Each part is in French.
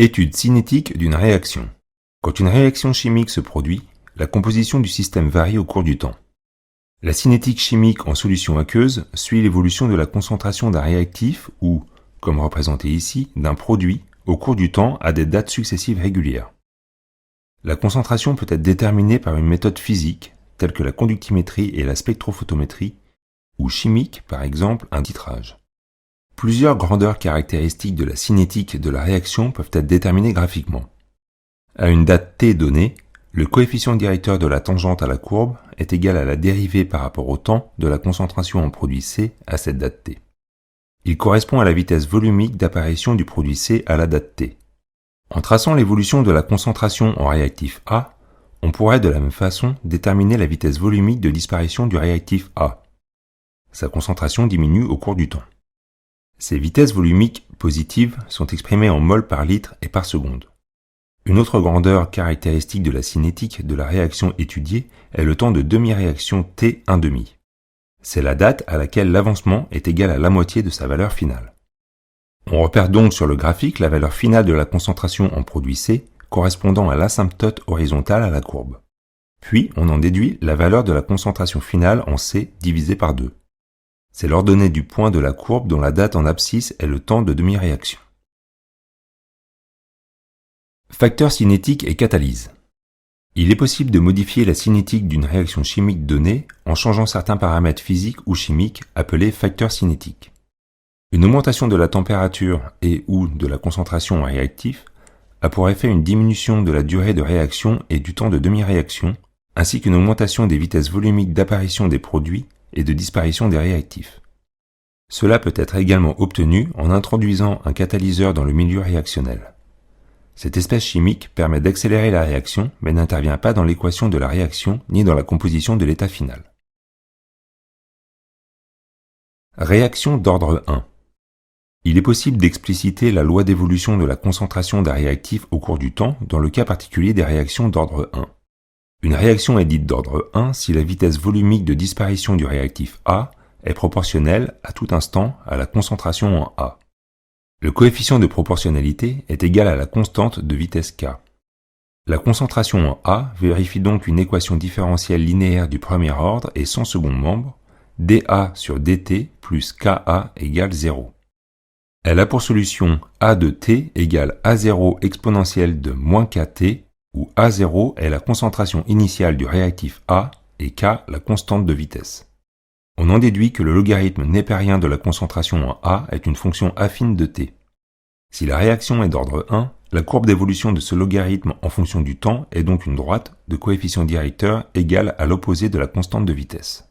Étude cinétique d'une réaction. Quand une réaction chimique se produit, la composition du système varie au cours du temps. La cinétique chimique en solution aqueuse suit l'évolution de la concentration d'un réactif ou, comme représenté ici, d'un produit au cours du temps à des dates successives régulières. La concentration peut être déterminée par une méthode physique, telle que la conductimétrie et la spectrophotométrie, ou chimique, par exemple, un titrage. Plusieurs grandeurs caractéristiques de la cinétique de la réaction peuvent être déterminées graphiquement. À une date t donnée, le coefficient directeur de la tangente à la courbe est égal à la dérivée par rapport au temps de la concentration en produit C à cette date t. Il correspond à la vitesse volumique d'apparition du produit C à la date t. En traçant l'évolution de la concentration en réactif A, on pourrait de la même façon déterminer la vitesse volumique de disparition du réactif A. Sa concentration diminue au cours du temps. Ces vitesses volumiques positives sont exprimées en mol par litre et par seconde. Une autre grandeur caractéristique de la cinétique de la réaction étudiée est le temps de demi-réaction T1,5. C'est la date à laquelle l'avancement est égal à la moitié de sa valeur finale. On repère donc sur le graphique la valeur finale de la concentration en produit C correspondant à l'asymptote horizontale à la courbe. Puis on en déduit la valeur de la concentration finale en C divisé par 2. C'est l'ordonnée du point de la courbe dont la date en abscisse est le temps de demi-réaction. Facteurs cinétiques et catalyse. Il est possible de modifier la cinétique d'une réaction chimique donnée en changeant certains paramètres physiques ou chimiques appelés facteurs cinétiques. Une augmentation de la température et ou de la concentration en réactif a pour effet une diminution de la durée de réaction et du temps de demi-réaction, ainsi qu'une augmentation des vitesses volumiques d'apparition des produits et de disparition des réactifs. Cela peut être également obtenu en introduisant un catalyseur dans le milieu réactionnel. Cette espèce chimique permet d'accélérer la réaction, mais n'intervient pas dans l'équation de la réaction ni dans la composition de l'état final. Réaction d'ordre 1. Il est possible d'expliciter la loi d'évolution de la concentration d'un réactif au cours du temps dans le cas particulier des réactions d'ordre 1. Une réaction est dite d'ordre 1 si la vitesse volumique de disparition du réactif A est proportionnelle à tout instant à la concentration en A. Le coefficient de proportionnalité est égal à la constante de vitesse K. La concentration en A vérifie donc une équation différentielle linéaire du premier ordre et sans second membre, dA sur dt plus Ka égale 0. Elle a pour solution A de t égale A0 exponentielle de moins kt, où A0 est la concentration initiale du réactif A et K la constante de vitesse. On en déduit que le logarithme népérien de la concentration en A est une fonction affine de t. Si la réaction est d'ordre 1, la courbe d'évolution de ce logarithme en fonction du temps est donc une droite de coefficient directeur égale à l'opposé de la constante de vitesse.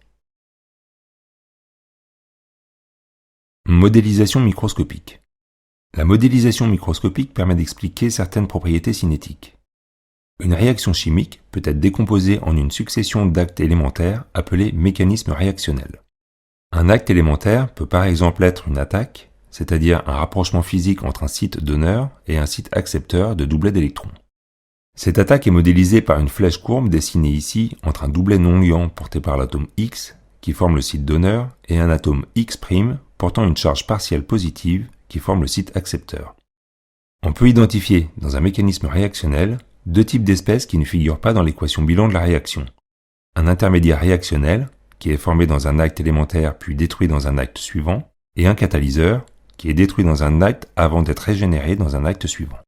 Modélisation microscopique. La modélisation microscopique permet d'expliquer certaines propriétés cinétiques. Une réaction chimique peut être décomposée en une succession d'actes élémentaires appelés mécanismes réactionnels. Un acte élémentaire peut par exemple être une attaque, c'est-à-dire un rapprochement physique entre un site donneur et un site accepteur de doublets d'électrons. Cette attaque est modélisée par une flèche courbe dessinée ici entre un doublet non liant porté par l'atome X, qui forme le site donneur, et un atome X' portant une charge partielle positive, qui forme le site accepteur. On peut identifier, dans un mécanisme réactionnel, deux types d'espèces qui ne figurent pas dans l'équation bilan de la réaction. Un intermédiaire réactionnel, qui est formé dans un acte élémentaire puis détruit dans un acte suivant, et un catalyseur, qui est détruit dans un acte avant d'être régénéré dans un acte suivant.